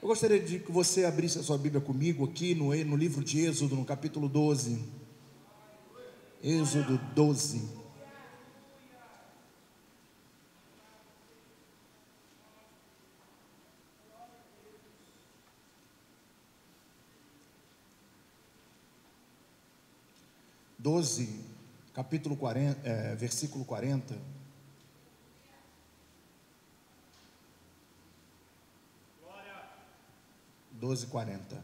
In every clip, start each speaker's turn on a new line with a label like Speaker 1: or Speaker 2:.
Speaker 1: Eu gostaria de que você abrisse a sua Bíblia comigo aqui no livro de Êxodo, no capítulo 12. Êxodo 12. Capítulo 40, versículo 40. Glória. 12:40.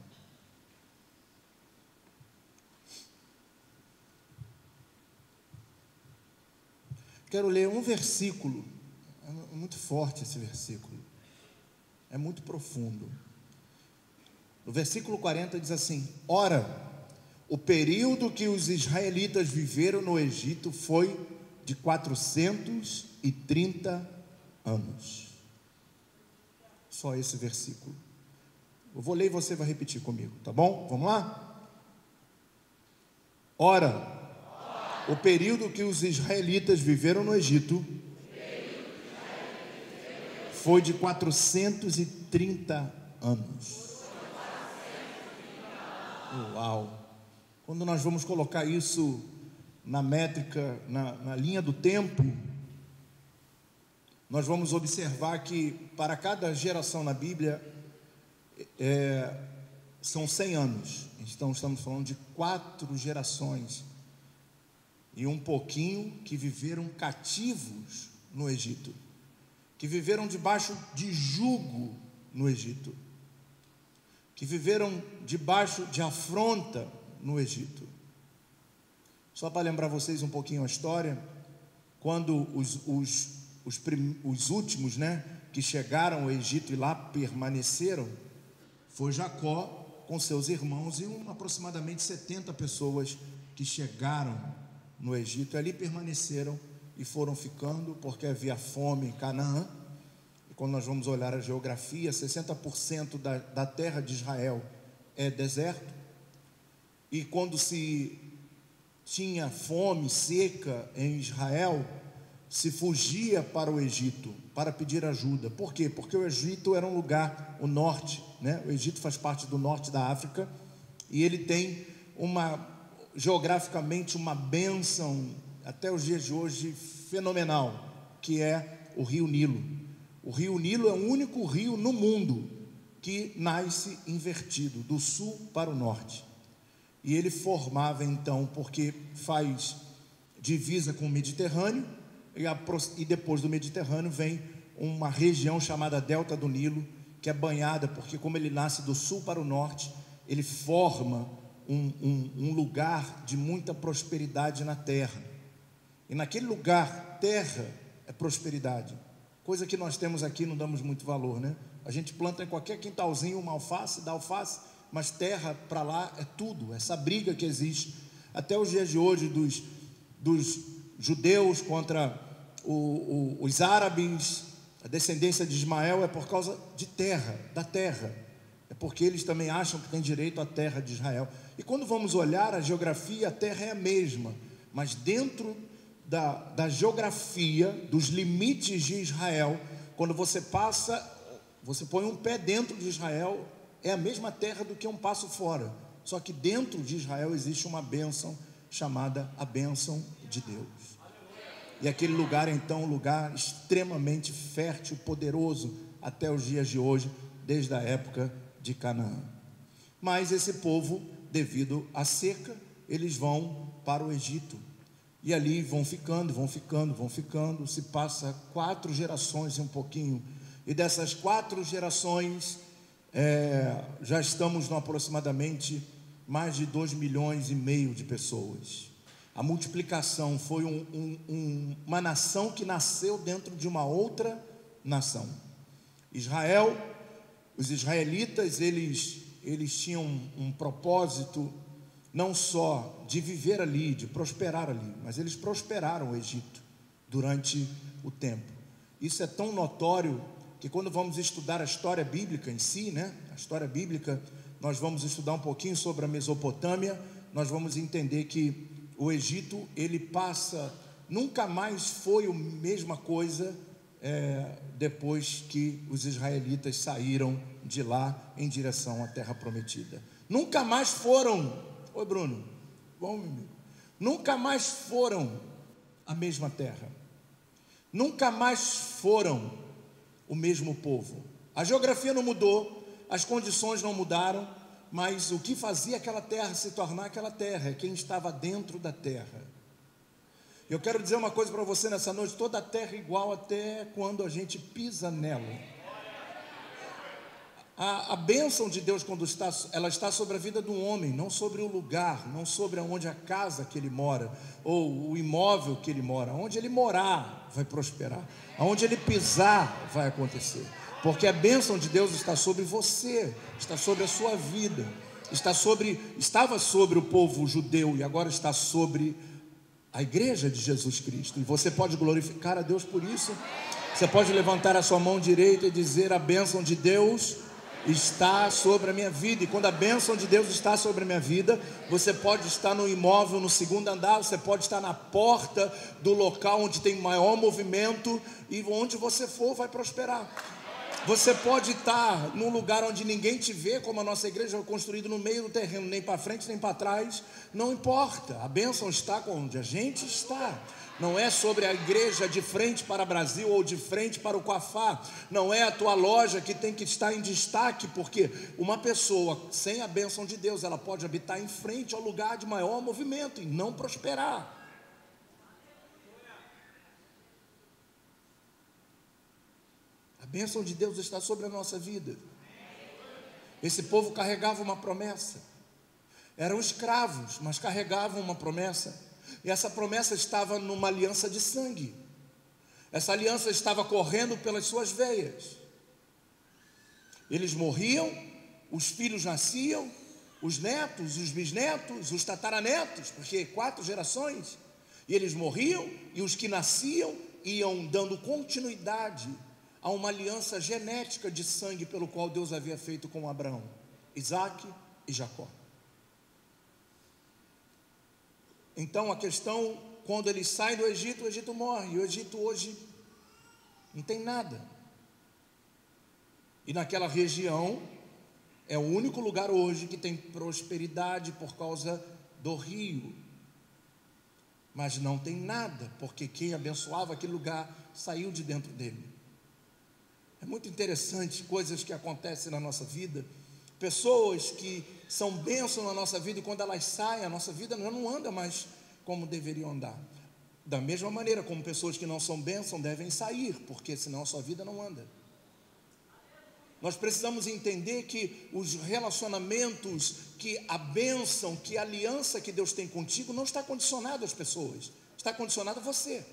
Speaker 1: Quero ler um versículo. É muito forte esse versículo. É muito profundo. No versículo 40 diz assim: Ora, o período que os israelitas viveram no Egito foi de 430 anos. Só esse versículo. Eu vou ler e você vai repetir comigo, tá bom? Vamos lá? Ora, o período que os israelitas viveram no Egito foi de 430 anos. Uau! Quando nós vamos colocar isso na métrica, na linha do tempo, nós vamos observar que para cada geração na Bíblia são 100 anos. Então estamos falando de 4 gerações e um pouquinho que viveram cativos no Egito, que viveram debaixo de jugo no Egito, que viveram debaixo de afronta no Egito. Só para lembrar vocês um pouquinho a história, quando os últimos, que chegaram ao Egito e lá permaneceram, foi Jacó com seus irmãos e aproximadamente 70 pessoas que chegaram no Egito, ali permaneceram e foram ficando, porque havia fome em Canaã. E quando nós vamos olhar a geografia, 60% da terra de Israel é deserto. E quando se tinha fome, seca em Israel, se fugia para o Egito para pedir ajuda. Por quê? Porque o Egito era um lugar, o norte, o Egito faz parte do norte da África, e ele tem geograficamente uma bênção, até os dias de hoje, fenomenal, que é o Rio Nilo. O Rio Nilo é o único rio no mundo que nasce invertido, do sul para o norte. E ele formava então, porque faz divisa com o Mediterrâneo, e depois do Mediterrâneo vem uma região chamada Delta do Nilo, que é banhada, porque como ele nasce do sul para o norte, ele forma um lugar de muita prosperidade na terra. E naquele lugar, terra é prosperidade, coisa que nós temos aqui não damos muito valor, A gente planta em qualquer quintalzinho uma alface, dá alface, mas terra para lá é tudo. Essa briga que existe até os dias de hoje dos judeus contra os árabes, a descendência de Ismael, é por causa de terra, da terra. É porque eles também acham que têm direito à terra de Israel. E quando vamos olhar a geografia, a terra é a mesma, mas dentro da geografia, dos limites de Israel, quando você põe um pé dentro de Israel, é a mesma terra do que um passo fora. Só que dentro de Israel existe uma bênção chamada a bênção de Deus. E aquele lugar então é um lugar extremamente fértil, poderoso, até os dias de hoje, desde a época de Canaã. Mas esse povo, devido à seca, eles vão para o Egito. E ali vão ficando, se passa 4 gerações e um pouquinho. E dessas 4 gerações, já estamos no aproximadamente mais de 2,5 milhões de pessoas. A multiplicação foi uma nação que nasceu dentro de uma outra nação. Israel, os israelitas, eles tinham um propósito não só de viver ali, de prosperar ali, mas eles prosperaram o Egito durante o tempo. Isso é tão notório que quando vamos estudar a história bíblica em si, a história bíblica, nós vamos estudar um pouquinho sobre a Mesopotâmia, nós vamos entender que o Egito, ele nunca mais foi a mesma coisa depois que os israelitas saíram de lá em direção à terra prometida. Nunca mais foram, oi Bruno, bom meu amigo, nunca mais foram a mesma terra, nunca mais foram o mesmo povo. A geografia não mudou, as condições não mudaram, mas o que fazia aquela terra se tornar aquela terra é quem estava dentro da terra. Eu quero dizer uma coisa para você nessa noite: toda a terra é igual até quando a gente pisa nela. A bênção de Deus, quando ela está sobre a vida do homem, não sobre o lugar, não sobre onde a casa que ele mora, ou o imóvel que ele mora. Onde ele morar vai prosperar, aonde ele pisar vai acontecer, porque a bênção de Deus está sobre você, está sobre a sua vida, estava sobre o povo judeu e agora está sobre a igreja de Jesus Cristo. E você pode glorificar a Deus por isso. Você pode levantar a sua mão direita e dizer: a bênção de Deus está sobre a minha vida. E quando a bênção de Deus está sobre a minha vida, você pode estar no imóvel, no segundo andar, você pode estar na porta do local onde tem maior movimento, e onde você for vai prosperar. Você pode estar num lugar onde ninguém te vê, como a nossa igreja é construída no meio do terreno, nem para frente nem para trás, não importa, a bênção está onde a gente está. Não é sobre a igreja de frente para o Brasil ou de frente para o Coafá. Não é a tua loja que tem que estar em destaque, porque uma pessoa sem a bênção de Deus, ela pode habitar em frente ao lugar de maior movimento e não prosperar. A bênção de Deus está sobre a nossa vida. Esse povo carregava uma promessa. Eram escravos, mas carregavam uma promessa. E essa promessa estava numa aliança de sangue. Essa aliança estava correndo pelas suas veias. Eles morriam, os filhos nasciam, os netos, os bisnetos, os tataranetos, porque 4 gerações, e eles morriam, e os que nasciam iam dando continuidade a uma aliança genética de sangue pelo qual Deus havia feito com Abraão, Isaque e Jacó. Então a questão, quando eles saem do Egito, o Egito morre, e o Egito hoje não tem nada. E naquela região é o único lugar hoje que tem prosperidade por causa do rio, mas não tem nada, porque quem abençoava aquele lugar saiu de dentro dele. É muito interessante coisas que acontecem na nossa vida, pessoas que são bênçãos na nossa vida, e quando elas saem, a nossa vida não anda mais como deveriam andar. Da mesma maneira como pessoas que não são bênçãos devem sair, porque senão a sua vida não anda. Nós precisamos entender que os relacionamentos, que a bênção, que a aliança que Deus tem contigo não está condicionado às pessoas, está condicionado a você.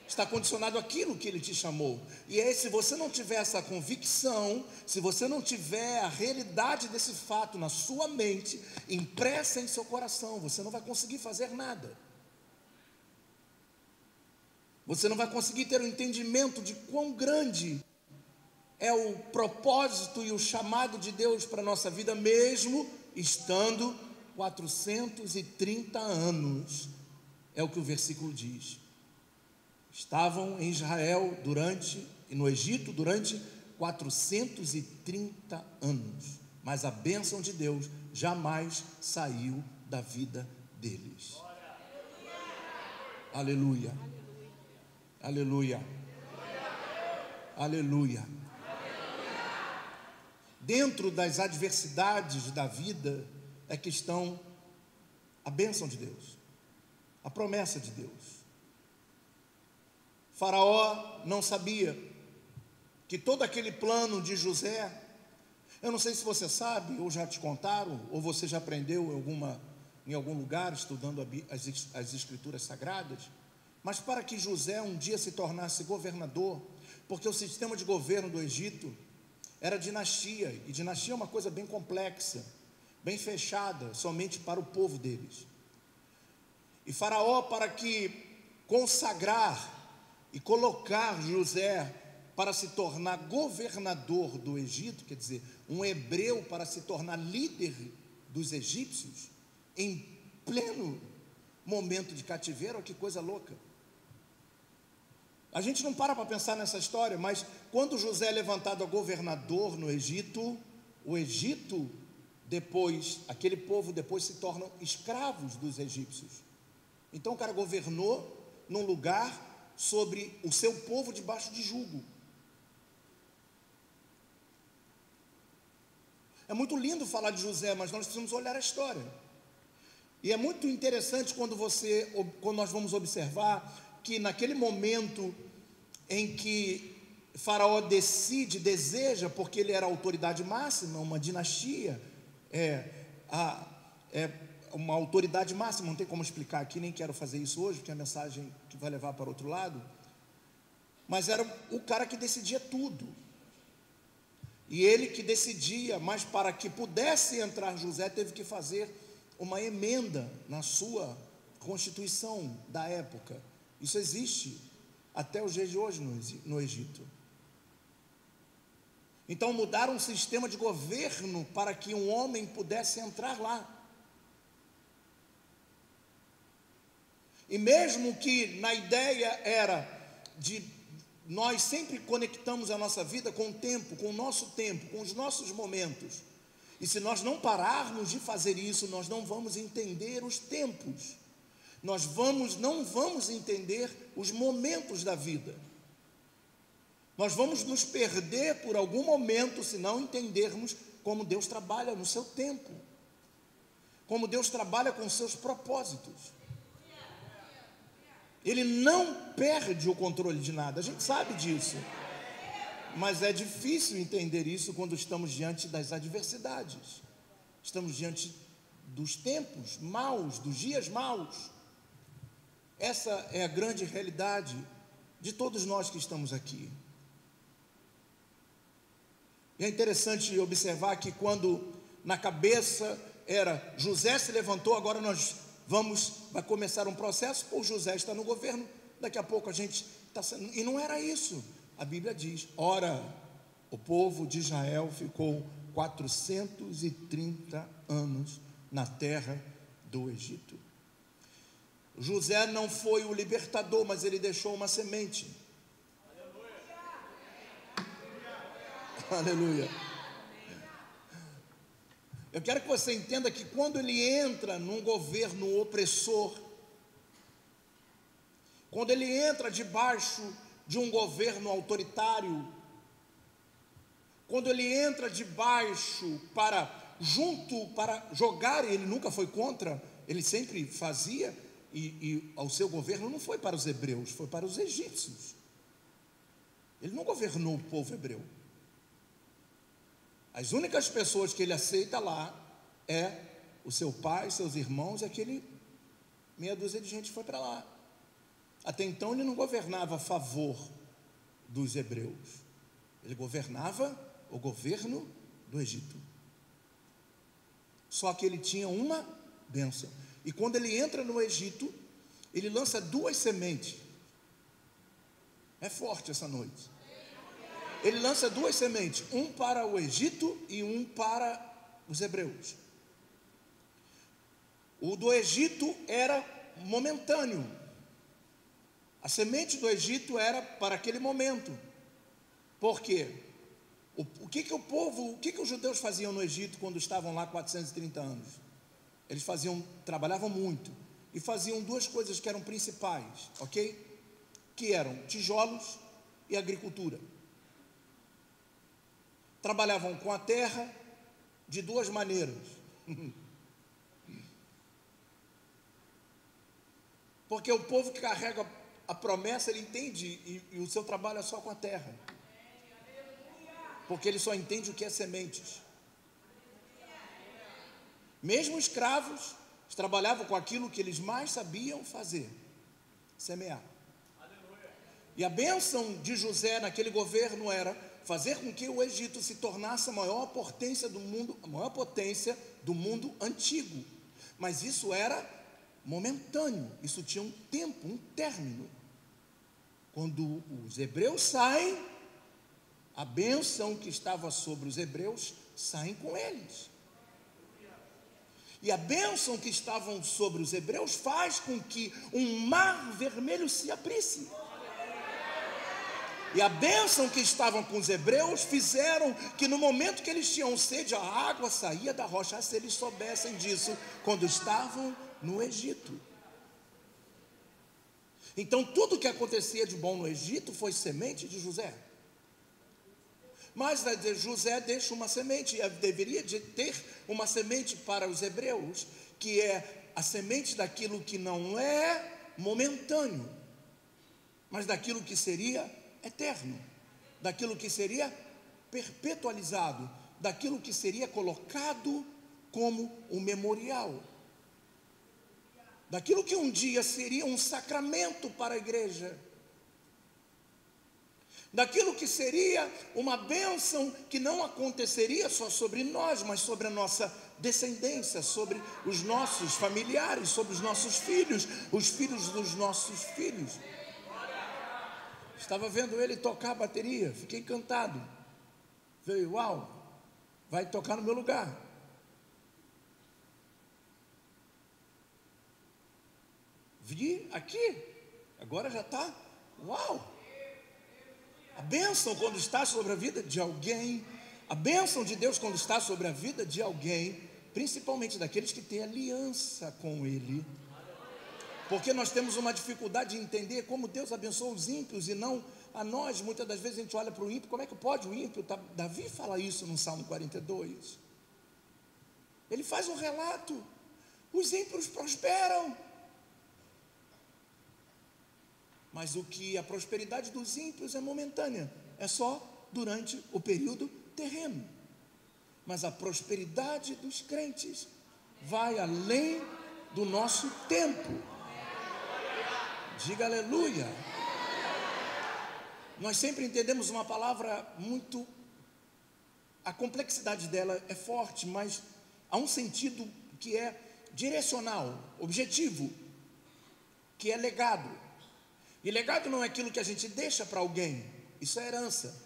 Speaker 1: Está condicionado àquilo que Ele te chamou. E aí, se você não tiver essa convicção, se você não tiver a realidade desse fato na sua mente, impressa em seu coração, você não vai conseguir fazer nada. Você não vai conseguir ter o entendimento de quão grande é o propósito e o chamado de Deus para a nossa vida, mesmo estando 430 anos. É o que o versículo diz. Estavam em Israel e no Egito durante 430 anos, mas a bênção de Deus jamais saiu da vida deles. Aleluia, aleluia, aleluia. Dentro das adversidades da vida é que estão a bênção de Deus, a promessa de Deus. Faraó não sabia que todo aquele plano de José, eu não sei se você sabe, ou já te contaram, ou você já aprendeu em algum lugar, estudando as escrituras sagradas, mas para que José um dia se tornasse governador, porque o sistema de governo do Egito era dinastia, e dinastia é uma coisa bem complexa, bem fechada, somente para o povo deles. E Faraó, para que consagrar e colocar José para se tornar governador do Egito, quer dizer, um hebreu para se tornar líder dos egípcios, em pleno momento de cativeiro, que coisa louca. A gente não para pensar nessa história, mas quando José é levantado a governador no Egito, o Egito depois, aquele povo depois se tornam escravos dos egípcios. Então o cara governou num lugar sobre o seu povo debaixo de jugo. É muito lindo falar de José, mas nós precisamos olhar a história. E é muito interessante quando nós vamos observar que naquele momento em que Faraó deseja, porque ele era a autoridade máxima, uma dinastia, uma autoridade máxima, não tem como explicar aqui, nem quero fazer isso hoje, porque é a mensagem que vai levar para outro lado, mas era o cara que decidia tudo, e ele que decidia, mas para que pudesse entrar José, teve que fazer uma emenda na sua constituição da época. Isso existe até os dias de hoje no Egito. Então mudaram um sistema de governo para que um homem pudesse entrar lá. E mesmo que na ideia era de nós sempre conectamos a nossa vida com o tempo, com o nosso tempo, com os nossos momentos. E se nós não pararmos de fazer isso, nós não vamos entender os tempos. Nós não vamos entender os momentos da vida. Nós vamos nos perder por algum momento se não entendermos como Deus trabalha no seu tempo, como Deus trabalha com os seus propósitos. Ele não perde o controle de nada, a gente sabe disso, mas é difícil entender isso quando estamos diante das adversidades, estamos diante dos tempos maus, dos dias maus. Essa é a grande realidade de todos nós que estamos aqui. E é interessante observar que quando na cabeça era José se levantou, agora vai começar um processo, o José está no governo, daqui a pouco a gente está sendo, e não era isso. A Bíblia diz, ora, o povo de Israel ficou 430 anos na terra do Egito. José não foi o libertador, mas ele deixou uma semente. Aleluia. Eu quero que você entenda que quando ele entra num governo opressor, quando ele entra debaixo de um governo autoritário, quando ele entra debaixo para jogar, ele nunca foi contra, ele sempre fazia, e o seu governo não foi para os hebreus, foi para os egípcios. Ele não governou o povo hebreu. As únicas pessoas que ele aceita lá é o seu pai, seus irmãos, e aquele meia dúzia de gente foi para lá. Até então ele não governava a favor dos hebreus, ele governava o governo do Egito. Só que ele tinha uma bênção, e quando ele entra no Egito, ele lança duas sementes. É forte essa noite. Ele lança duas sementes, um para o Egito e um para os hebreus. O do Egito era momentâneo. A semente do Egito era para aquele momento. Por quê? O que os judeus faziam no Egito quando estavam lá 430 anos? Eles trabalhavam muito e faziam duas coisas que eram principais, ok? Que eram tijolos e agricultura. Trabalhavam com a terra de duas maneiras. Porque o povo que carrega a promessa, ele entende, e o seu trabalho é só com a terra. Porque ele só entende o que é sementes. Mesmo escravos, eles trabalhavam com aquilo que eles mais sabiam fazer: semear. E a bênção de José naquele governo era fazer com que o Egito se tornasse a maior potência do mundo antigo. Mas isso era momentâneo, isso tinha um tempo, um término. Quando os hebreus saem, a bênção que estava sobre os hebreus sai com eles. E a bênção que estava sobre os hebreus faz com que um mar vermelho se abrisse. E a bênção que estavam com os hebreus fizeram que no momento que eles tinham sede, a água saía da rocha. Se eles soubessem disso quando estavam no Egito. Então tudo que acontecia de bom no Egito foi semente de José. Mas José deixa uma semente, deveria de ter uma semente para os hebreus, que é a semente daquilo que não é momentâneo, mas daquilo que seria eterno, daquilo que seria perpetualizado, daquilo que seria colocado como um memorial, daquilo que um dia seria um sacramento para a igreja, daquilo que seria uma bênção que não aconteceria só sobre nós, mas sobre a nossa descendência, sobre os nossos familiares, sobre os nossos filhos, os filhos dos nossos filhos. Estava vendo ele tocar a bateria, fiquei encantado. Falei, uau, vai tocar no meu lugar. Vi aqui, agora já está, uau. A bênção quando está sobre a vida de alguém, a bênção de Deus quando está sobre a vida de alguém, principalmente daqueles que têm aliança com Ele. Porque nós temos uma dificuldade de entender como Deus abençoa os ímpios e não a nós. Muitas das vezes a gente olha para o ímpio, como é que pode o ímpio? Davi fala isso no Salmo 42. Ele faz um relato, os ímpios prosperam. Mas o que a prosperidade dos ímpios é momentânea, é só durante o período terreno. Mas a prosperidade dos crentes vai além do nosso tempo. Diga aleluia. Nós sempre entendemos uma palavra muito, a complexidade dela é forte, mas há um sentido que é direcional, objetivo, que é legado. E legado não é aquilo que a gente deixa para alguém, isso é herança.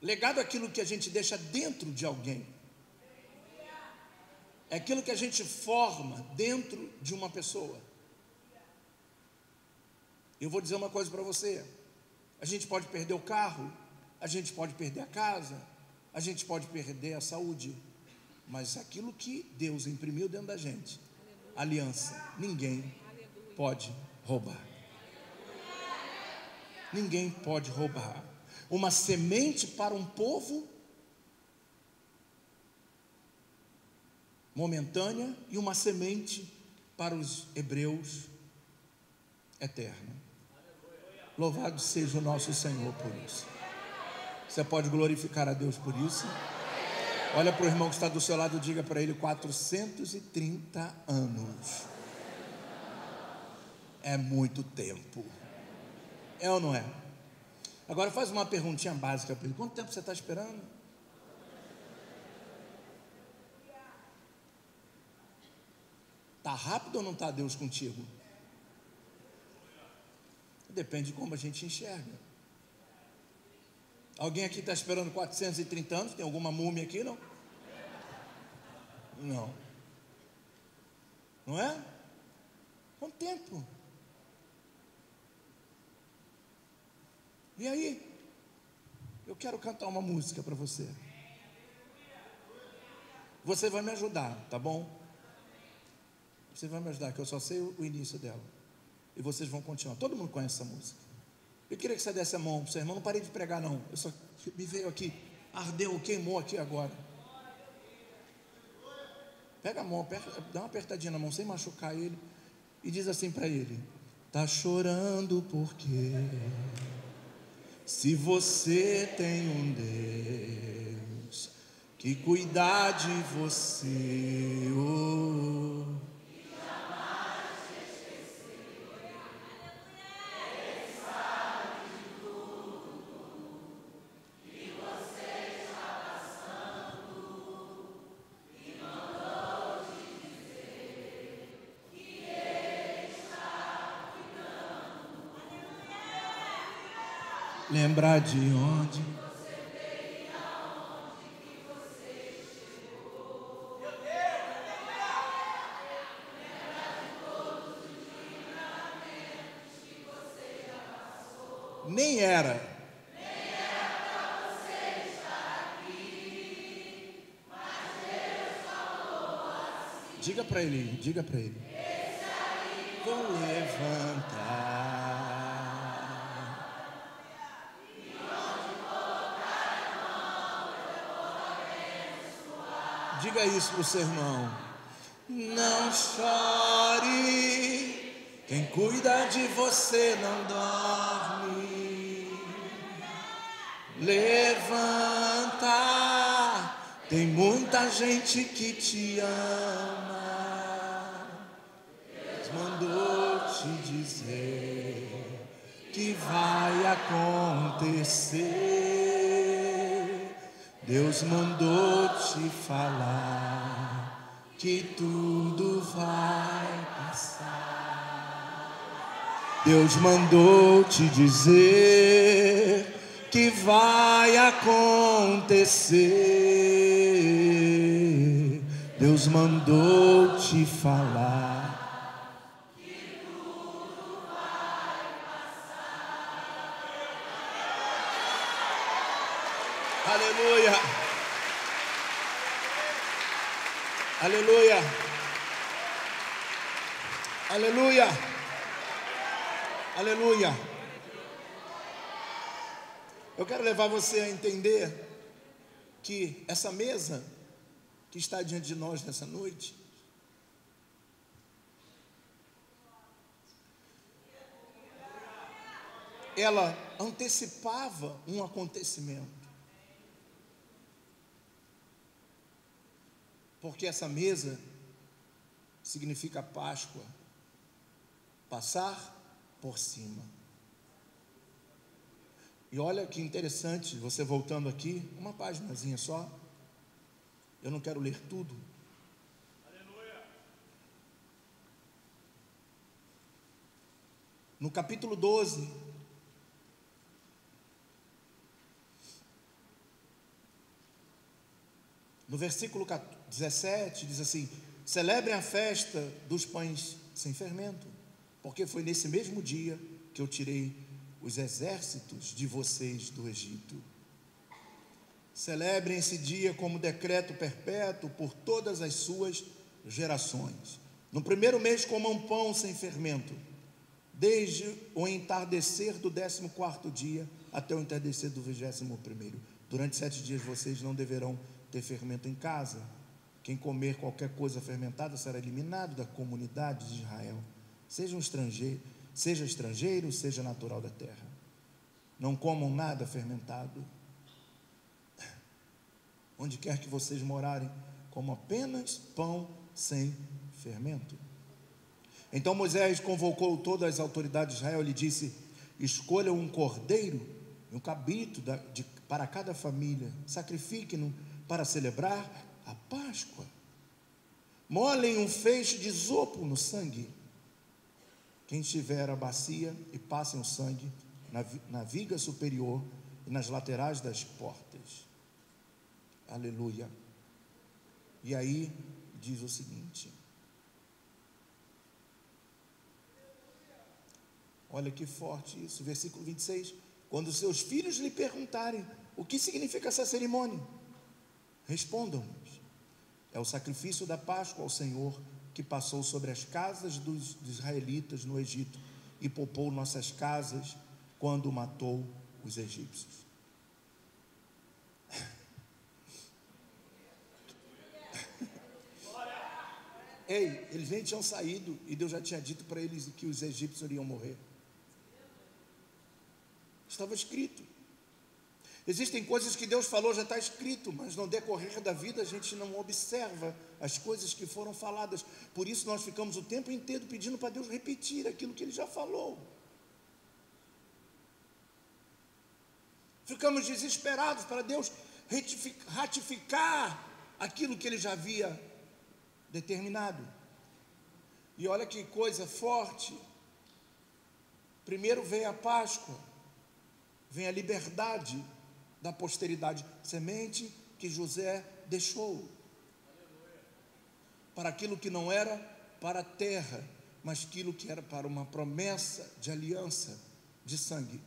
Speaker 1: Legado é aquilo que a gente deixa dentro de alguém. É aquilo que a gente forma dentro de uma pessoa. Eu vou dizer uma coisa para você. A gente pode perder o carro, a gente pode perder a casa, a gente pode perder a saúde, mas aquilo que Deus imprimiu dentro da gente, aliança, ninguém pode roubar. Ninguém pode roubar. Uma semente para um povo momentânea e uma semente para os hebreus eterna. Louvado seja o nosso Senhor por isso. Você pode glorificar a Deus por isso? Olha para o irmão que está do seu lado e diga para ele: 430 anos é muito tempo. É ou não é? Agora faz uma perguntinha básica para ele: quanto tempo você está esperando? Está rápido ou não está Deus contigo? Depende de como a gente enxerga. Alguém aqui está esperando 430 anos? Tem alguma múmia aqui, não? Não. Não é? Quanto tempo? E aí? Eu quero cantar uma música para você. Você vai me ajudar, tá bom? Você vai me ajudar, que eu só sei o início dela. E vocês vão continuar. Todo mundo conhece essa música. Eu queria que você desse a mão para o seu irmão. Não parei de pregar, não. Eu só me veio aqui. Ardeu, queimou aqui agora. Pega a mão, dá uma apertadinha na mão, sem machucar ele. E diz assim para ele: tá chorando porque se você tem um Deus que cuida de você, oh, lembrar de onde você veio e aonde que você chegou. Lembrar de todos os livramentos que você já passou. Nem era. Diga para ele, diga para ele. Vou levantar. Diga isso para o seu irmão. Não chore, quem cuida de você não dorme. Levanta, tem muita gente que te ama. Deus mandou te dizer que vai acontecer. Deus mandou te falar que tudo vai passar. Deus mandou te dizer que vai acontecer. Deus mandou te falar que tudo vai passar. Aleluia. Aleluia. Aleluia. Aleluia. Eu quero levar você a entender que essa mesa que está diante de nós nessa noite, ela antecipava um acontecimento. Porque essa mesa significa Páscoa, passar por cima. E olha que interessante, você voltando aqui, uma paginazinha só. Eu não quero ler tudo. Aleluia. No capítulo 12, no versículo 17, diz assim: celebrem a festa dos pães sem fermento, porque foi nesse mesmo dia que eu tirei os exércitos de vocês do Egito. Celebrem esse dia como decreto perpétuo por todas as suas gerações. No primeiro mês comam pão sem fermento, desde o entardecer do 14º dia até o entardecer do 21º. Durante 7 dias vocês não deverão ter fermento em casa. Quem comer qualquer coisa fermentada será eliminado da comunidade de Israel. Seja estrangeiro, seja natural da terra. Não comam nada fermentado. Onde quer que vocês morarem, comam apenas pão sem fermento. Então Moisés convocou todas as autoridades de Israel e lhe disse: escolham um cordeiro e um cabrito para cada família, sacrifiquem-no para celebrar a Páscoa. Molhem um feixe de isopo no sangue. Quem tiver a bacia, e passem o sangue na viga superior e nas laterais das portas. Aleluia. E aí diz o seguinte: olha que forte isso, versículo 26. Quando seus filhos lhe perguntarem o que significa essa cerimônia, respondam-nos: é o sacrifício da Páscoa ao Senhor, que passou sobre as casas dos israelitas no Egito e poupou nossas casas quando matou os egípcios. Ei, eles nem tinham saído e Deus já tinha dito para eles que os egípcios iriam morrer. Estava escrito. Existem coisas que Deus falou, já está escrito, mas no decorrer da vida a gente não observa as coisas que foram faladas. Por isso nós ficamos o tempo inteiro pedindo para Deus repetir aquilo que Ele já falou. Ficamos desesperados para Deus ratificar aquilo que Ele já havia determinado. E olha que coisa forte. Primeiro vem a Páscoa, vem a liberdade da posteridade, semente que José deixou para aquilo que não era para a terra, mas aquilo que era para uma promessa de aliança de sangue.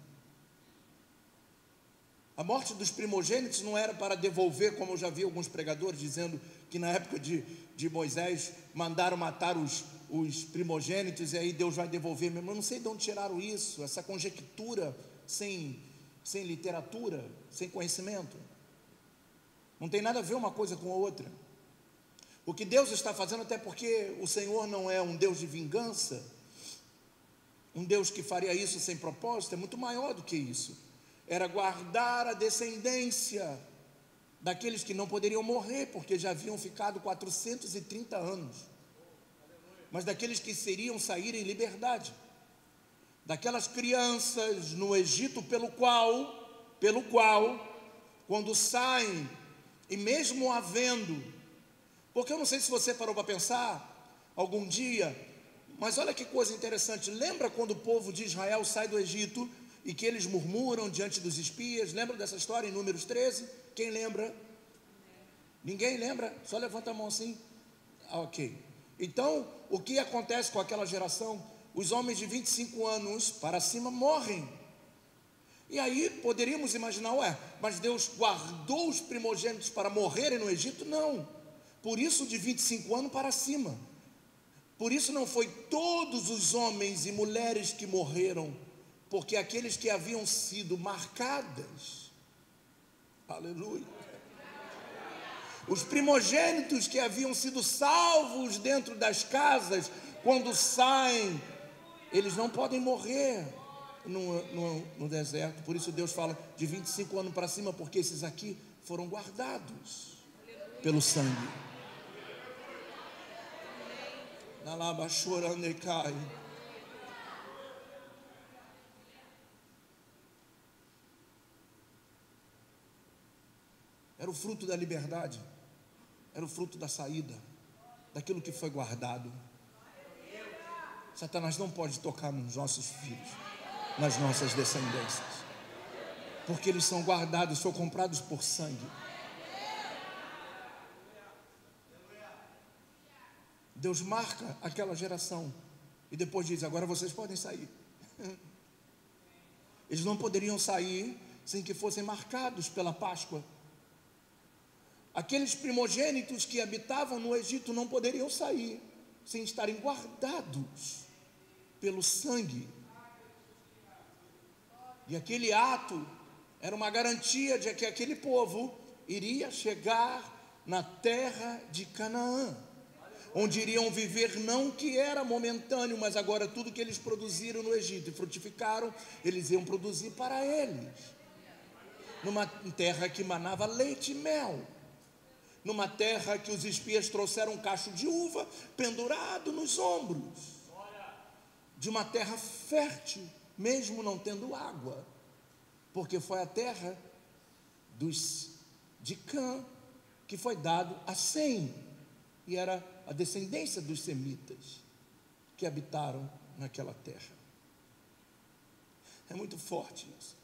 Speaker 1: A morte dos primogênitos não era para devolver, como eu já vi alguns pregadores dizendo que na época de Moisés mandaram matar os primogênitos e aí Deus vai devolver mesmo. Eu não sei de onde tiraram isso, essa conjectura sem literatura, sem conhecimento. Não tem nada a ver uma coisa com a outra. O que Deus está fazendo, até porque o Senhor não é um Deus de vingança, um Deus que faria isso sem propósito, é muito maior do que isso. Era guardar a descendência daqueles que não poderiam morrer, porque já haviam ficado 430 anos, mas daqueles que seriam sair em liberdade, daquelas crianças no Egito, pelo qual, quando saem, e mesmo havendo, porque eu não sei se você parou para pensar, algum dia, mas olha que coisa interessante, lembra quando o povo de Israel sai do Egito, e que eles murmuram diante dos espias? Lembra dessa história em Números 13? Quem lembra? Ninguém lembra? Só levanta a mão assim. Ok. Então, o que acontece com aquela geração? Os homens de 25 anos para cima morrem. E aí poderíamos imaginar, mas Deus guardou os primogênitos para morrerem no Egito? Não. Por isso de 25 anos para cima. Por isso não foi todos os homens e mulheres que morreram, porque aqueles que haviam sido marcadas, aleluia, os primogênitos que haviam sido salvos dentro das casas, quando saem, eles não podem morrer no deserto. Por isso Deus fala de 25 anos para cima, porque esses aqui foram guardados pelo sangue. Na lava chorando e cai. Era o fruto da liberdade, era o fruto da saída, daquilo que foi guardado. Satanás não pode tocar nos nossos filhos, nas nossas descendências, porque eles são guardados, são comprados por sangue. Deus marca aquela geração e depois diz: agora vocês podem sair. Eles não poderiam sair sem que fossem marcados pela Páscoa. Aqueles primogênitos que habitavam no Egito não poderiam sair sem estarem guardados pelo sangue. E aquele ato era uma garantia de que aquele povo iria chegar na terra de Canaã, onde iriam viver, não que era momentâneo, mas agora tudo que eles produziram no Egito e frutificaram, eles iam produzir para eles, numa terra que manava leite e mel, numa terra que os espias trouxeram um cacho de uva pendurado nos ombros, de uma terra fértil, mesmo não tendo água, porque foi a terra de Cã que foi dado a Sem, e era a descendência dos semitas que habitaram naquela terra. É muito forte isso,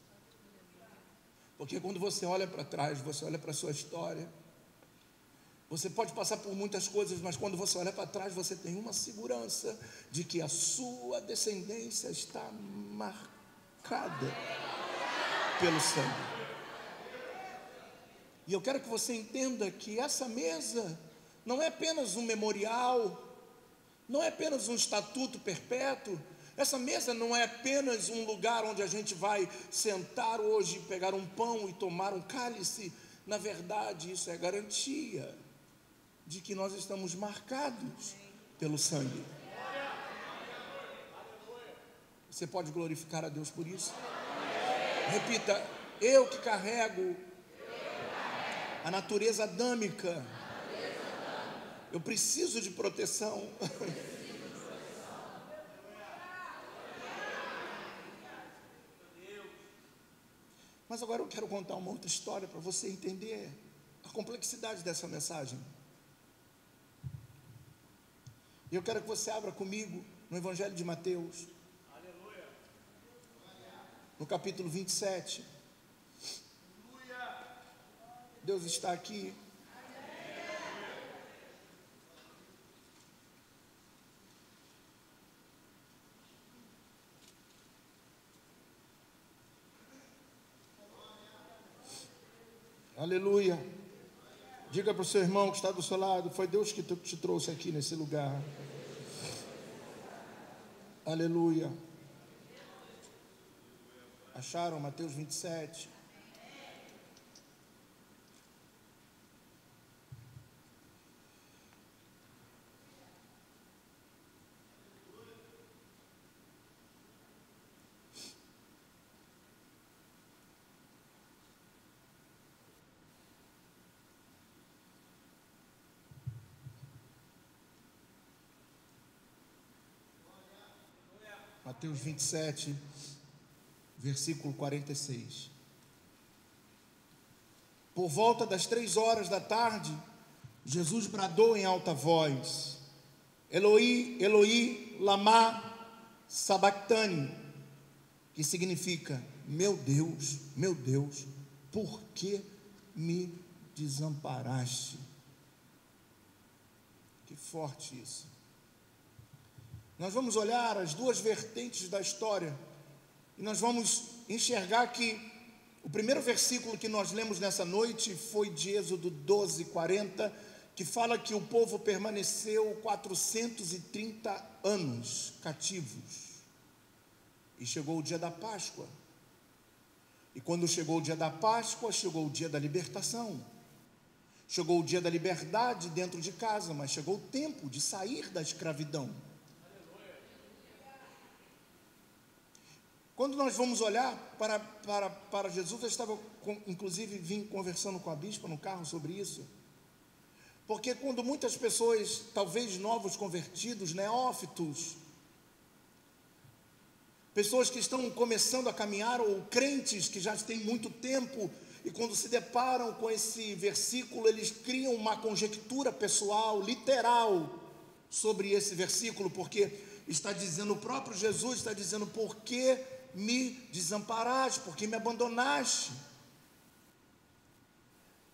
Speaker 1: porque quando você olha para trás, você olha para a sua história, você pode passar por muitas coisas, mas quando você olha para trás, você tem uma segurança de que a sua descendência está marcada pelo sangue. E eu quero que você entenda que essa mesa não é apenas um memorial, não é apenas um estatuto perpétuo. Essa mesa não é apenas um lugar onde a gente vai sentar hoje, pegar um pão e tomar um cálice. Na verdade, isso é garantia de que nós estamos marcados pelo sangue. Você pode glorificar a Deus por isso? Repita: eu que carrego a natureza adâmica, eu preciso de proteção. Mas agora eu quero contar uma outra história para você entender a complexidade dessa mensagem. E eu quero que você abra comigo no Evangelho de Mateus, no capítulo 27. Deus está aqui. Aleluia. Diga para o seu irmão que está do seu lado: foi Deus que te trouxe aqui nesse lugar. Aleluia. Acharam Mateus 27? Mateus 27, versículo 46. Por volta das 3 da tarde, Jesus bradou em alta voz: Eloi, Eloi, lama sabactani, que significa: meu Deus, por que me desamparaste? Que forte isso. Nós vamos olhar as duas vertentes da história e nós vamos enxergar que o primeiro versículo que nós lemos nessa noite foi de Êxodo 12:40, que fala que o povo permaneceu 430 anos cativos e chegou o dia da Páscoa. E quando chegou o dia da Páscoa, chegou o dia da libertação, chegou o dia da liberdade dentro de casa, mas chegou o tempo de sair da escravidão. Quando nós vamos olhar para Jesus, eu estava, inclusive, vim conversando com a bispa no carro sobre isso, porque quando muitas pessoas, talvez novos convertidos, neófitos, pessoas que estão começando a caminhar, ou crentes que já têm muito tempo, e quando se deparam com esse versículo, eles criam uma conjectura pessoal, literal, sobre esse versículo, porque está dizendo, o próprio Jesus está dizendo: por que me desamparaste, porque me abandonaste?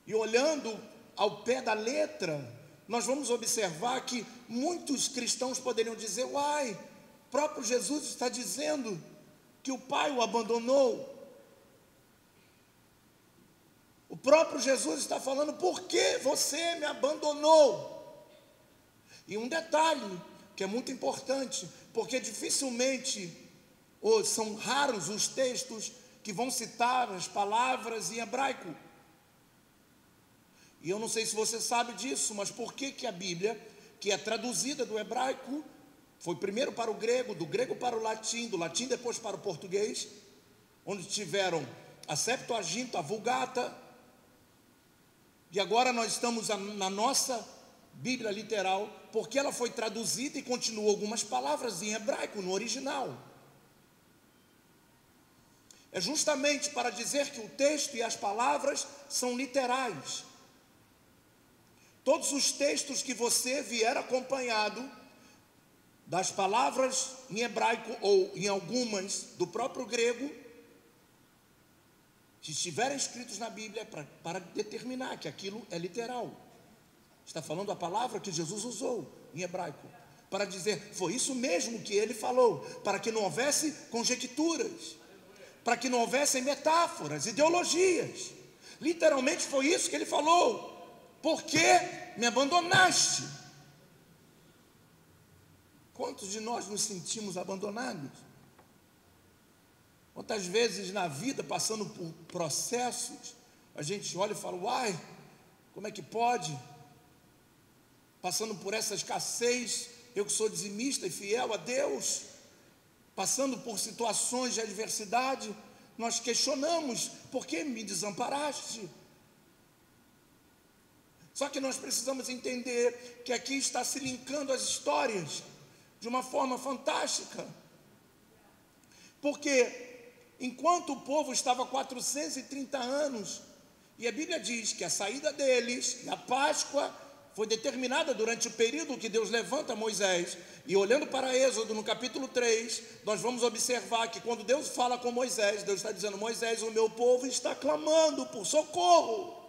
Speaker 1: E olhando ao pé da letra, nós vamos observar que muitos cristãos poderiam dizer: uai, próprio Jesus está dizendo que o Pai o abandonou. O próprio Jesus está falando: por que você me abandonou? E um detalhe que é muito importante, porque dificilmente, ou são raros os textos que vão citar as palavras em hebraico. E eu não sei se você sabe disso, mas por que a Bíblia, que é traduzida do hebraico, foi primeiro para o grego, do grego para o latim, do latim depois para o português, onde tiveram a Septuaginta, a Vulgata, e agora nós estamos na nossa Bíblia literal, porque ela foi traduzida e continuou algumas palavras em hebraico, no original. É justamente para dizer que o texto e as palavras são literais. Todos os textos que você vier acompanhado das palavras em hebraico ou em algumas do próprio grego, que estiverem escritos na Bíblia, para determinar que aquilo é literal. Está falando a palavra que Jesus usou em hebraico, para dizer: foi isso mesmo que ele falou, para que não houvesse conjecturas, para que não houvessem metáforas, ideologias. Literalmente foi isso que ele falou: por que me abandonaste? Quantos de nós nos sentimos abandonados? Quantas vezes na vida, passando por processos, a gente olha e fala: uai, como é que pode? Passando por essa escassez, eu que sou dizimista e fiel a Deus, passando por situações de adversidade, nós questionamos: por que me desamparaste? Só que nós precisamos entender que aqui está se linkando as histórias de uma forma fantástica, porque enquanto o povo estava 430 anos, e a Bíblia diz que a saída deles, e a Páscoa, foi determinada durante o período que Deus levanta Moisés. E olhando para Êxodo no capítulo 3, nós vamos observar que quando Deus fala com Moisés, Deus está dizendo: Moisés, o meu povo está clamando por socorro.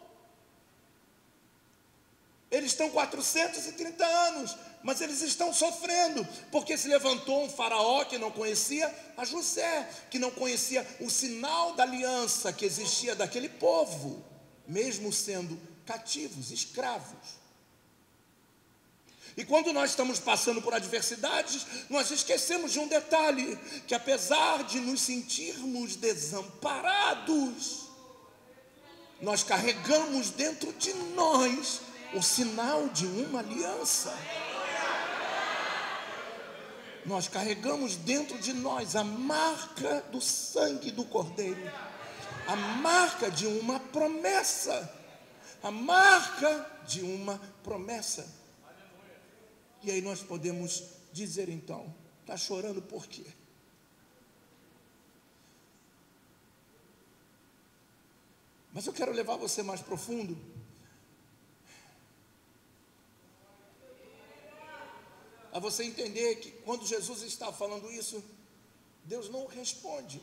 Speaker 1: Eles estão 430 anos, mas eles estão sofrendo, porque se levantou um faraó que não conhecia a José, que não conhecia o sinal da aliança que existia daquele povo. mesmo sendo cativos, escravos. E quando nós estamos passando por adversidades, nós esquecemos de um detalhe, que apesar de nos sentirmos desamparados, nós carregamos dentro de nós o sinal de uma aliança. Nós carregamos dentro de nós a marca do sangue do Cordeiro, a marca de uma promessa, a marca de uma promessa. E aí nós podemos dizer então, está chorando por quê? Mas eu quero levar você mais profundo. A você entender que quando Jesus está falando isso, Deus não responde.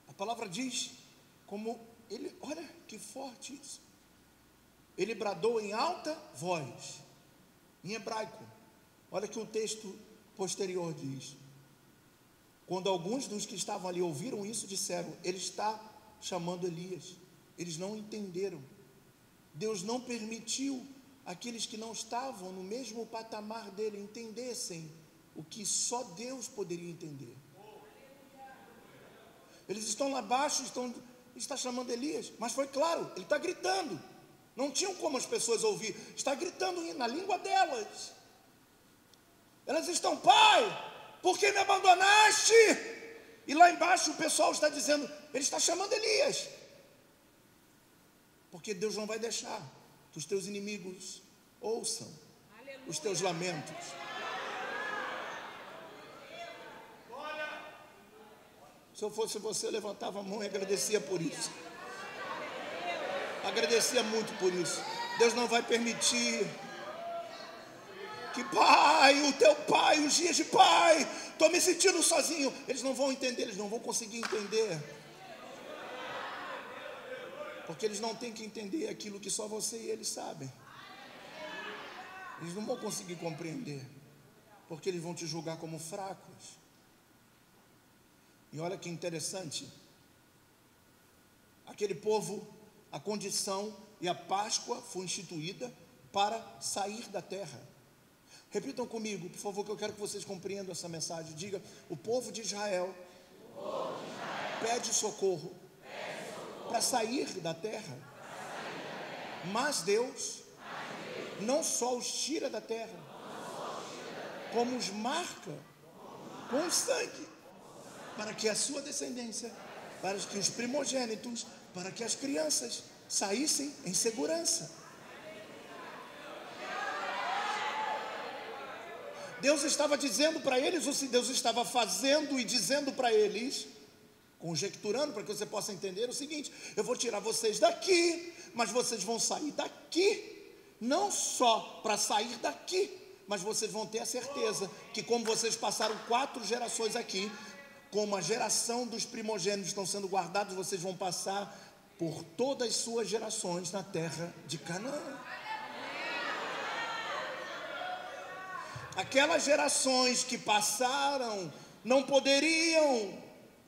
Speaker 1: A palavra diz como ele, olha que forte isso. Ele bradou em alta voz, em hebraico. Olha que o texto posterior diz: quando alguns dos que estavam ali ouviram isso, disseram, ele está chamando Elias. Eles não entenderam. Deus não permitiu aqueles que não estavam no mesmo patamar dele entendessem o que só Deus poderia entender. Eles estão lá abaixo, está chamando Elias, mas foi claro, ele está gritando. Não tinham como as pessoas ouvir, está gritando na língua delas. Elas estão, pai, por que me abandonaste? E lá embaixo o pessoal está dizendo, ele está chamando Elias. Porque Deus não vai deixar que os teus inimigos ouçam os teus lamentos. Se eu fosse você, eu levantava a mão e agradecia por isso. Agradecia muito por isso. Deus não vai permitir que pai, o teu pai, os dias de pai, estou me sentindo sozinho. Eles não vão entender, eles não vão conseguir entender. Porque eles não têm que entender aquilo que só você e eles sabem. Eles não vão conseguir compreender. Porque eles vão te julgar como fracos. E olha que interessante. Aquele povo, a condição e a Páscoa foi instituída para sair da terra. Repitam comigo, por favor, que eu quero que vocês compreendam essa mensagem. Diga, o povo de Israel, pede socorro para sair da terra. Mas Deus não só os tira da terra, como os marca com sangue, para que a sua descendência, para que os primogênitos, para que as crianças saíssem em segurança. Deus estava dizendo para eles, ou se Deus estava fazendo e dizendo para eles, conjecturando para que você possa entender o seguinte: eu vou tirar vocês daqui, mas vocês vão sair daqui, não só para sair daqui, mas vocês vão ter a certeza que como vocês passaram 4 gerações aqui, como a geração dos primogênitos estão sendo guardados, vocês vão passar por todas as suas gerações na terra de Canaã. Aquelas gerações que passaram não poderiam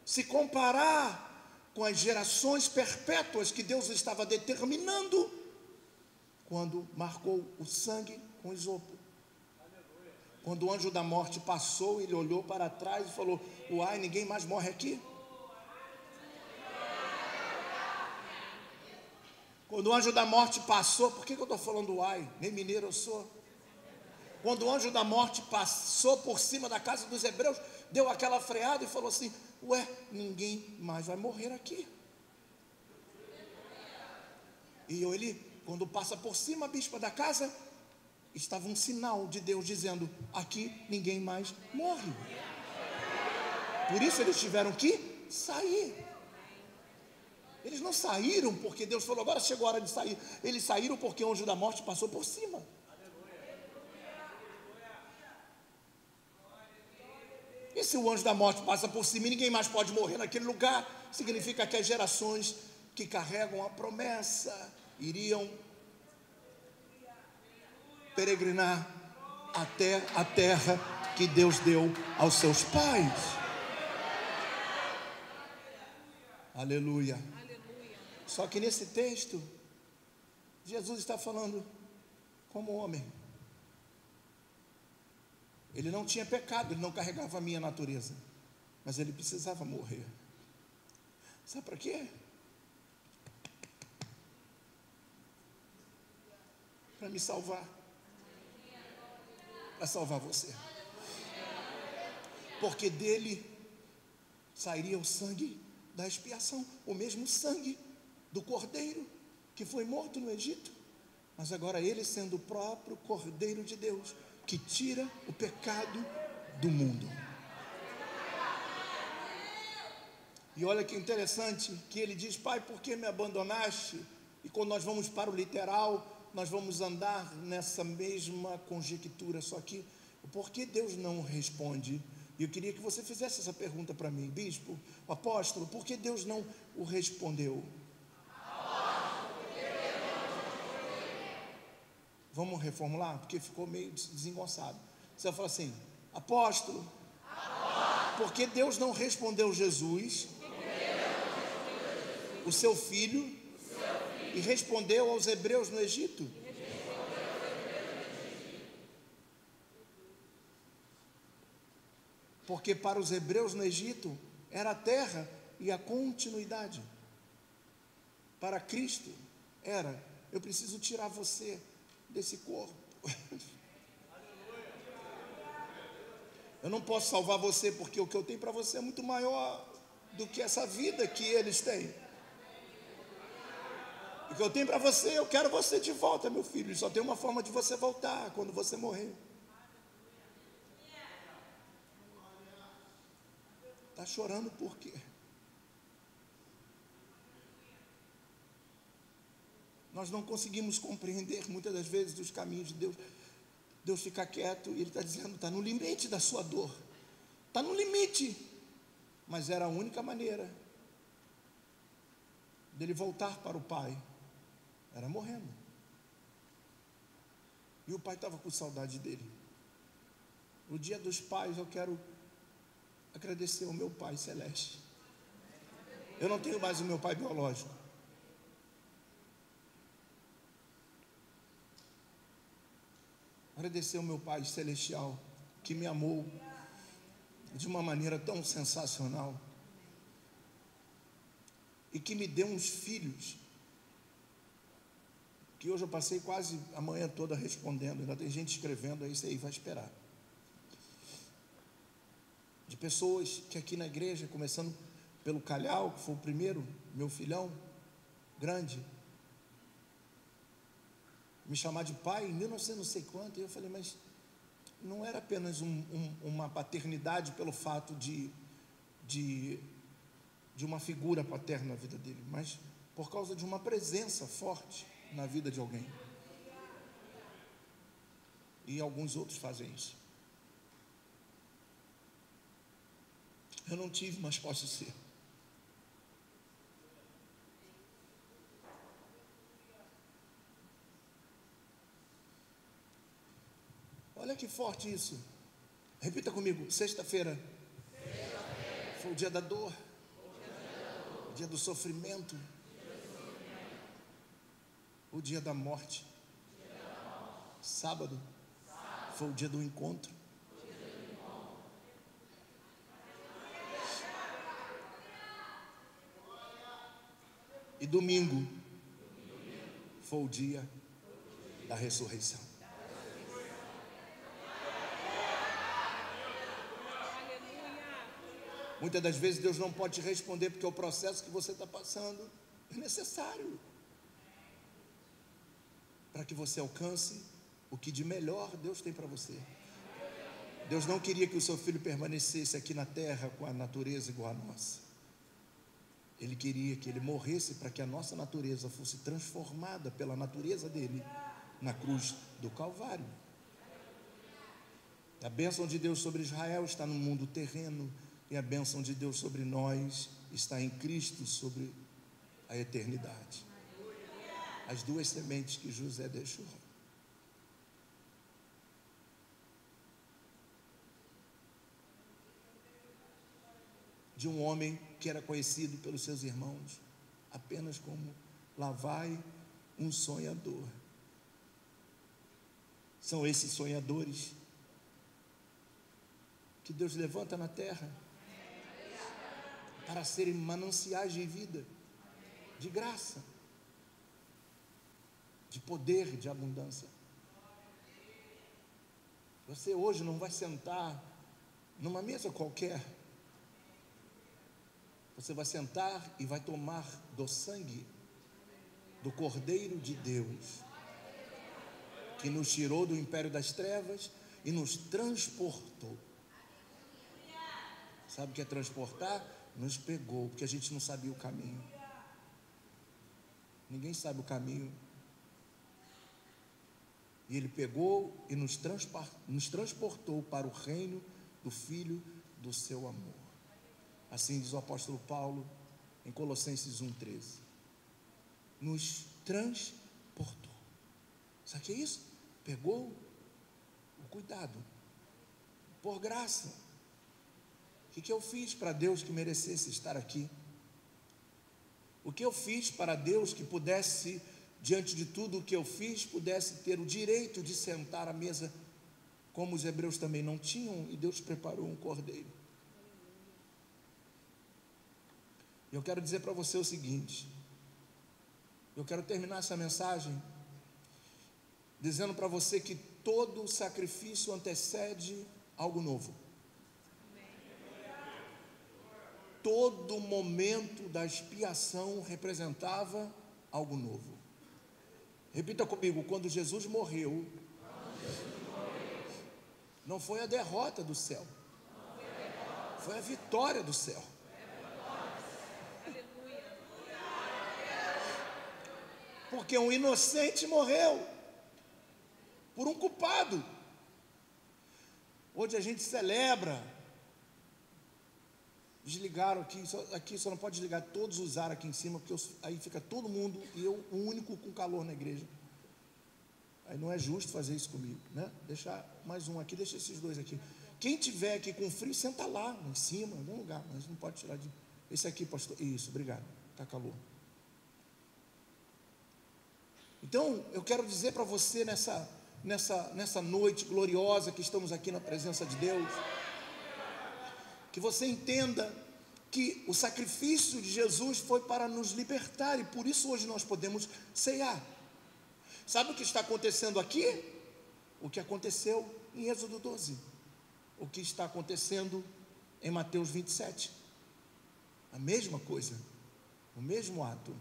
Speaker 1: se comparar com as gerações perpétuas que Deus estava determinando quando marcou o sangue com isopo. Quando o anjo da morte passou, ele olhou para trás e falou: uai, ninguém mais morre aqui? Quando o anjo da morte passou, por que eu estou falando uai? Nem mineiro eu sou. Quando o anjo da morte passou por cima da casa dos hebreus, deu aquela freada e falou assim: ué, ninguém mais vai morrer aqui. E ele, quando passa por cima a bispa da casa, estava um sinal de Deus dizendo: aqui ninguém mais morre. Por isso eles tiveram que sair. Eles não saíram porque Deus falou, agora chegou a hora de sair. Eles saíram porque o anjo da morte passou por cima. E se o anjo da morte passa por cima e ninguém mais pode morrer naquele lugar, significa que as gerações que carregam a promessa iriam peregrinar até a terra que Deus deu aos seus pais. Aleluia. Só que nesse texto, Jesus está falando como homem. Ele não tinha pecado, ele não carregava a minha natureza, mas ele precisava morrer. Sabe para quê? Para me salvar, para salvar você, porque dele sairia o sangue da expiação, o mesmo sangue do cordeiro que foi morto no Egito, mas agora ele sendo o próprio Cordeiro de Deus, que tira o pecado do mundo. E olha que interessante, que ele diz: Pai, por que me abandonaste? E quando nós vamos para o literal, nós vamos andar nessa mesma conjectura, só que por que Deus não responde? E eu queria que você fizesse essa pergunta para mim, bispo, apóstolo, por que Deus não o respondeu? Vamos reformular? Porque ficou meio desengonçado. Você vai falar assim: apóstolo, por que Deus não respondeu Jesus, o seu filho, e respondeu aos hebreus no Egito? Porque para os hebreus no Egito era a terra e a continuidade. Para Cristo era: eu preciso tirar você desse corpo. Eu não posso salvar você, porque o que eu tenho para você é muito maior do que essa vida que eles têm. O que eu tenho para você, eu quero você de volta, meu filho. E só tem uma forma de você voltar: quando você morrer. Está chorando por quê? Nós não conseguimos compreender muitas das vezes os caminhos de Deus. Deus fica quieto e Ele está dizendo: está no limite da sua dor, está no limite. Mas era a única maneira dele voltar para o Pai, era morrendo. E o Pai estava com saudade dele. No Dia dos Pais, eu quero agradecer ao meu Pai Celeste. Eu não tenho mais o meu pai biológico. Agradecer ao meu Pai Celestial, que me amou de uma maneira tão sensacional, e que me deu uns filhos, que hoje eu passei quase a manhã toda respondendo. Ainda tem gente escrevendo, aí isso aí vai esperar. De pessoas que aqui na igreja, começando pelo Calhau, que foi o primeiro, meu filhão grande, me chamar de pai em 1900 não sei quanto, e eu falei: mas não era apenas uma paternidade pelo fato de uma figura paterna na vida dele, mas por causa de uma presença forte na vida de alguém. E alguns outros fazem isso. Eu não tive, mas posso ser. Olha que forte isso. Repita comigo: sexta-feira foi o dia da dor, o dia do sofrimento, o dia da morte. Sábado foi o dia do encontro. E domingo foi o dia da ressurreição. Muitas das vezes Deus não pode te responder, porque o processo que você está passando é necessário para que você alcance o que de melhor Deus tem para você. Deus não queria que o seu filho permanecesse aqui na terra com a natureza igual a nossa. Ele queria que ele morresse para que a nossa natureza fosse transformada pela natureza dele na cruz do Calvário. A bênção de Deus sobre Israel está no mundo terreno, e a bênção de Deus sobre nós está em Cristo, sobre a eternidade. As duas sementes que José deixou. de um homem que era conhecido pelos seus irmãos apenas como lá vai um sonhador. São esses sonhadores que Deus levanta na terra para serem mananciais de vida, de graça, de poder, de abundância. Você hoje não vai sentar numa mesa qualquer. Você vai sentar e vai tomar do sangue do Cordeiro de Deus, que nos tirou do império das trevas e nos transportou. Sabe o que é transportar? Nos pegou, porque a gente não sabia o caminho. Ninguém sabe o caminho. E Ele pegou e nos transportou para o reino do Filho do seu amor. Assim diz o apóstolo Paulo em Colossenses 1,13. Nos transportou. Sabe o que é isso? Pegou o cuidado, por graça. O que eu fiz para Deus que merecesse estar aqui? O que eu fiz para Deus que pudesse, diante de tudo o que eu fiz, pudesse ter o direito de sentar à mesa, como os hebreus também não tinham, e Deus preparou um cordeiro. Eu quero dizer para você o seguinte, eu quero terminar essa mensagem dizendo para você que todo sacrifício antecede algo novo. Todo momento da expiação representava algo novo. Repita comigo, quando Jesus morreu, não foi a derrota do céu, foi a vitória do céu. Porque um inocente morreu por um culpado. Hoje a gente celebra. Desligaram aqui só não pode desligar todos os ar aqui em cima, porque aí fica todo mundo e eu o único com calor na igreja. Aí não é justo fazer isso comigo, né? Deixar mais um aqui, deixa esses dois aqui. Quem tiver aqui com frio, senta lá em cima, em algum lugar, mas não pode tirar de... Esse aqui, pastor, isso, obrigado, está calor. Então, eu quero dizer para você nessa noite gloriosa que estamos aqui na presença de Deus, que você entenda que o sacrifício de Jesus foi para nos libertar, e por isso hoje nós podemos ceiar. Sabe o que está acontecendo aqui? O que aconteceu em Êxodo 12, o que está acontecendo em Mateus 27, a mesma coisa, o mesmo ato.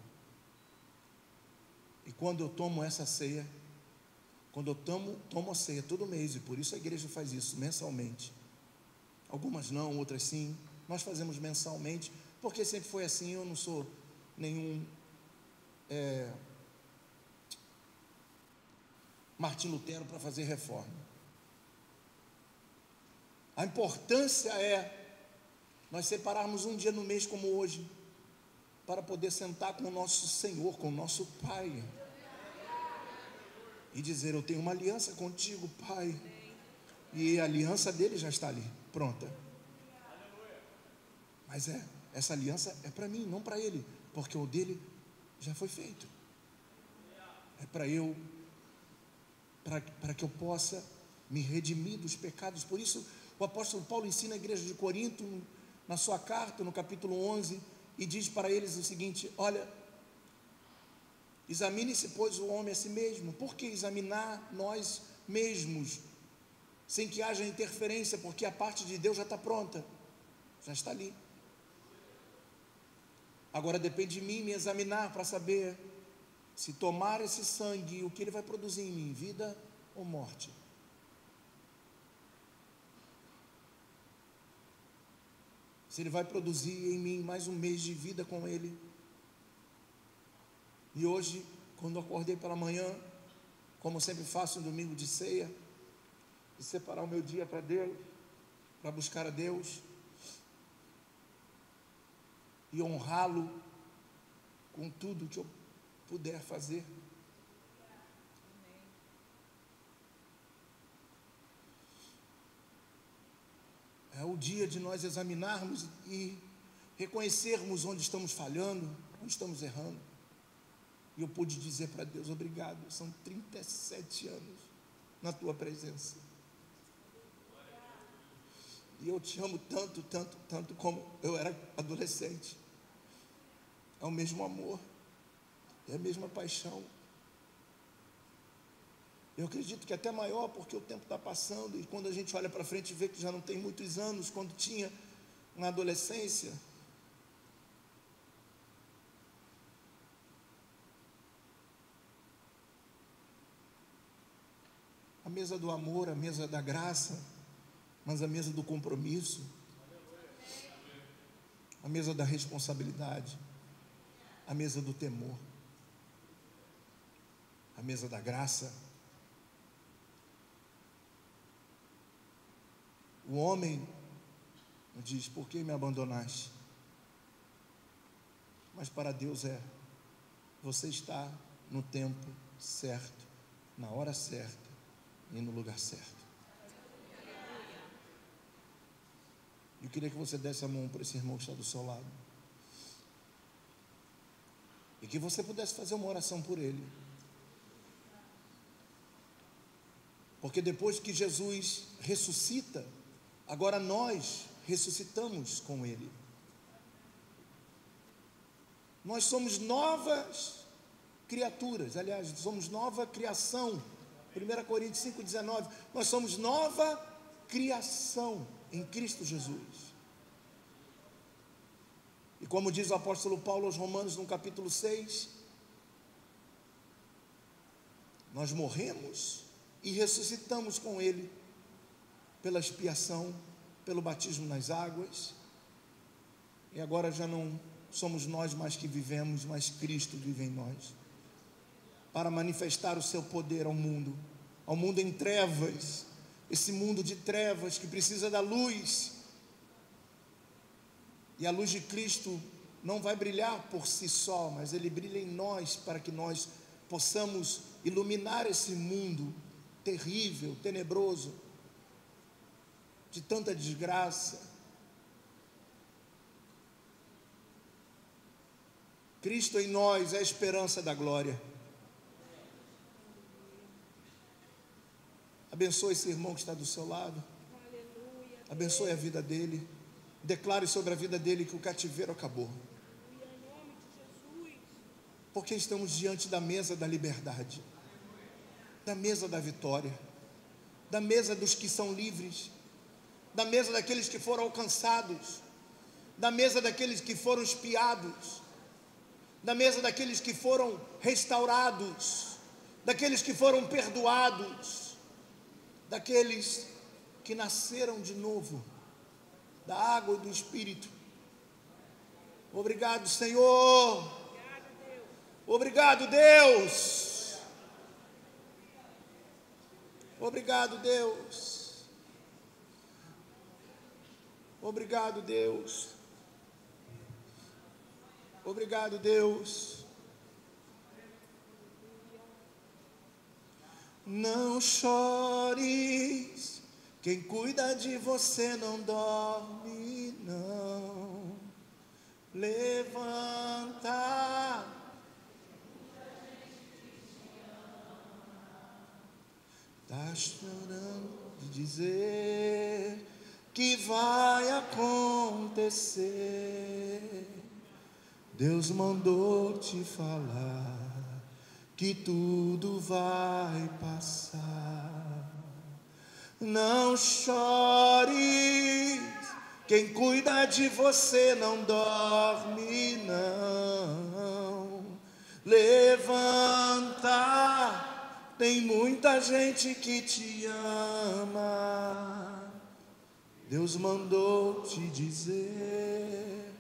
Speaker 1: E quando eu tomo essa ceia, quando eu tomo a ceia todo mês, e por isso a igreja faz isso mensalmente, algumas não, outras sim, nós fazemos mensalmente, porque sempre foi assim. Eu não sou nenhum Martim Lutero para fazer reforma. A importância é nós separarmos um dia no mês como hoje, para poder sentar com o nosso Senhor, com o nosso Pai, e dizer: eu tenho uma aliança contigo, Pai, e a aliança dele já está ali, pronta. Mas essa aliança é para mim, não para ele, porque o dele já foi feito. É para eu, para que eu possa me redimir dos pecados. Por isso o apóstolo Paulo ensina a igreja de Corinto, na sua carta, no capítulo 11, e diz para eles o seguinte: olha, examine-se, pois, o homem a si mesmo. Por que examinar nós mesmos, sem que haja interferência? Porque a parte de Deus já está pronta, já está ali. Agora depende de mim me examinar para saber se tomar esse sangue, o que ele vai produzir em mim, vida ou morte. Se ele vai produzir em mim mais um mês de vida com ele. E hoje, quando eu acordei pela manhã, como eu sempre faço no domingo de ceia, de separar o meu dia para Deus, para buscar a Deus e honrá-lo com tudo que eu puder fazer. É o dia de nós examinarmos e reconhecermos onde estamos falhando, onde estamos errando. E eu pude dizer para Deus: obrigado, são 37 anos na tua presença. E eu te amo tanto, tanto, tanto como eu era adolescente. É o mesmo amor, é a mesma paixão. Eu acredito que até maior, porque o tempo está passando, e quando a gente olha para frente e vê que já não tem muitos anos, quando tinha na adolescência, a mesa do amor, a mesa da graça, mas a mesa do compromisso, a mesa da responsabilidade, a mesa do temor, a mesa da graça. O homem diz: por que me abandonaste? Mas para Deus é: você está no tempo certo, na hora certa e no lugar certo. Eu queria que você desse a mão para esse irmão que está do seu lado, e que você pudesse fazer uma oração por ele. Porque depois que Jesus ressuscita, agora nós ressuscitamos com ele. Nós somos novas criaturas, aliás, somos nova criação. 1 Coríntios 5,19, nós somos nova criação em Cristo Jesus. E como diz o apóstolo Paulo aos Romanos no capítulo 6, nós morremos e ressuscitamos com ele pela expiação, pelo batismo nas águas, e agora já não somos nós mais que vivemos, mas Cristo vive em nós, para manifestar o seu poder ao mundo em trevas, esse mundo de trevas que precisa da luz, e a luz de Cristo não vai brilhar por si só, mas ele brilha em nós, para que nós possamos iluminar esse mundo terrível, tenebroso, de tanta desgraça. Cristo em nós é a esperança da glória. Abençoe esse irmão que está do seu lado. Abençoe a vida dele. Declare sobre a vida dele que o cativeiro acabou. Porque estamos diante da mesa da liberdade, da mesa da vitória, da mesa dos que são livres, da mesa daqueles que foram alcançados, da mesa daqueles que foram espiados, da mesa daqueles que foram restaurados, daqueles que foram perdoados, daqueles que nasceram de novo, da água e do Espírito. Obrigado, Senhor. Obrigado, Deus. Obrigado, Deus. Obrigado, Deus. Obrigado, Deus. Não chores, quem cuida de você não dorme, não. Levanta. Tá chorando de dizer que vai acontecer. Deus mandou te falar que tudo vai passar. Não chores, quem cuida de você não dorme, não. Levanta, tem muita gente que te ama. Deus mandou te dizer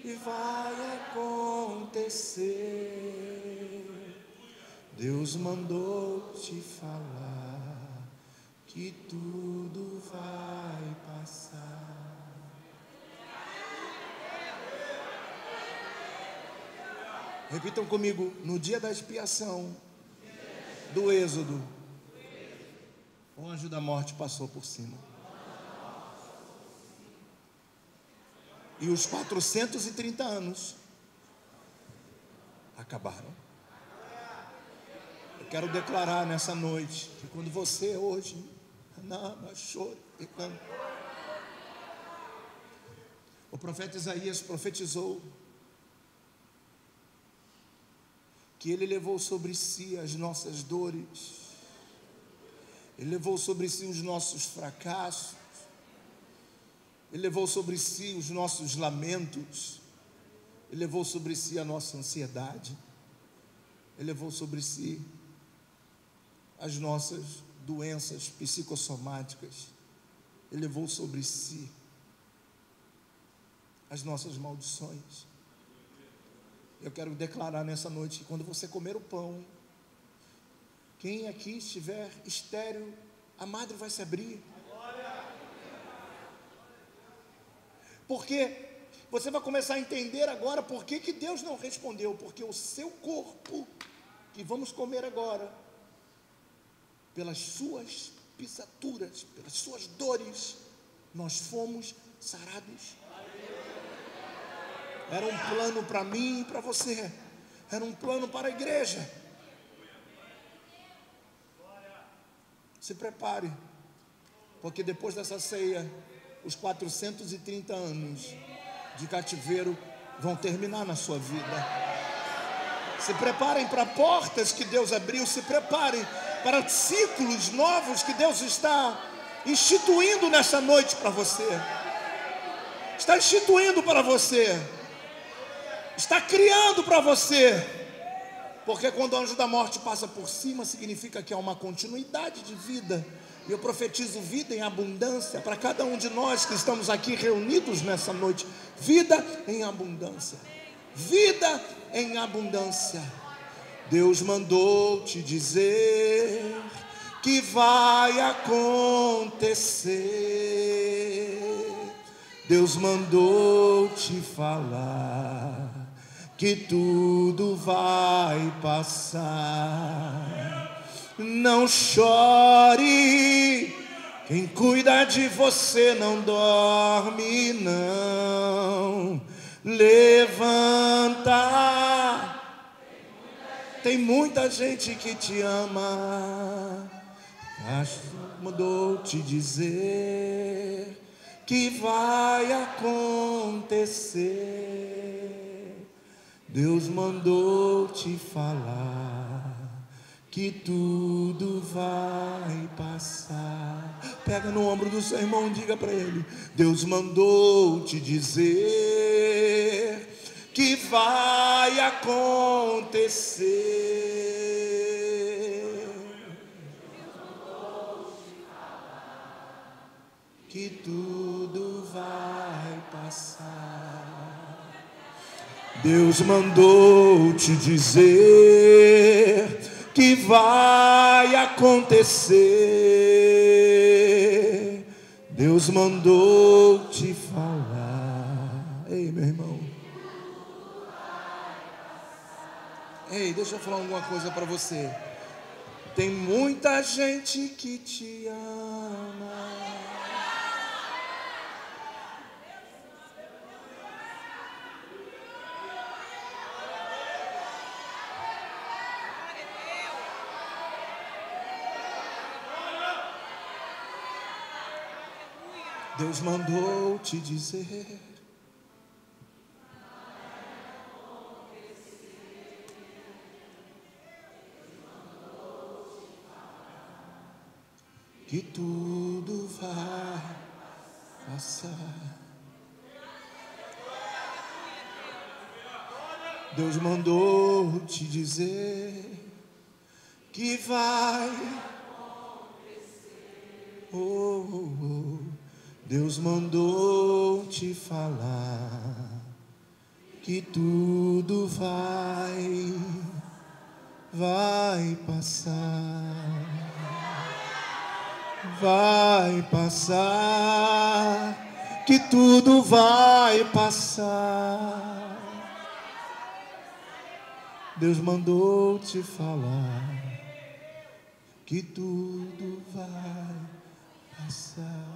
Speaker 1: que vai acontecer. Deus mandou te falar que tudo vai passar. Repitam comigo: no dia da expiação do Êxodo, o anjo da morte passou por cima. E os 430 anos acabaram. Eu quero declarar nessa noite que quando você hoje o profeta Isaías profetizou que ele levou sobre si as nossas dores, ele levou sobre si os nossos fracassos, ele levou sobre si os nossos lamentos, ele levou sobre si a nossa ansiedade, ele levou sobre si as nossas doenças psicossomáticas, ele levou sobre si as nossas maldições. Eu quero declarar nessa noite que quando você comer o pão, quem aqui estiver estéril, a madre vai se abrir. Porque você vai começar a entender agora por que Deus não respondeu. Porque o seu corpo, que vamos comer agora, pelas suas pisaduras, pelas suas dores, nós fomos sarados. Era um plano para mim e para você. Era um plano para a igreja. Se prepare, porque depois dessa ceia, os 430 anos de cativeiro vão terminar na sua vida. Se preparem para portas que Deus abriu. Se preparem para ciclos novos que Deus está instituindo nessa noite para você. Está instituindo para você. Está criando para você. Porque quando o anjo da morte passa por cima, significa que há uma continuidade de vida. E eu profetizo vida em abundância para cada um de nós que estamos aqui reunidos nessa noite. Vida em abundância. Vida em abundância. Deus mandou te dizer que vai acontecer. Deus mandou te falar que tudo vai passar. Não chore, quem cuida de você não dorme, não. Levanta, tem muita gente que te ama. Mandou te dizer que vai acontecer. Deus mandou te falar que tudo vai passar. Pega no ombro do seu irmão e diga para ele: Deus mandou te dizer que vai acontecer. Deus mandou te falar que tudo vai passar. Deus mandou te dizer que vai acontecer. Deus mandou te falar. Ei, meu irmão. Ei, deixa eu falar alguma coisa para você. Tem muita gente que te ama. Deus mandou te dizer que tudo vai passar. Deus mandou te dizer que vai Deus mandou te falar que tudo vai passar. Vai passar, que tudo vai passar. Deus mandou te falar que tudo vai passar.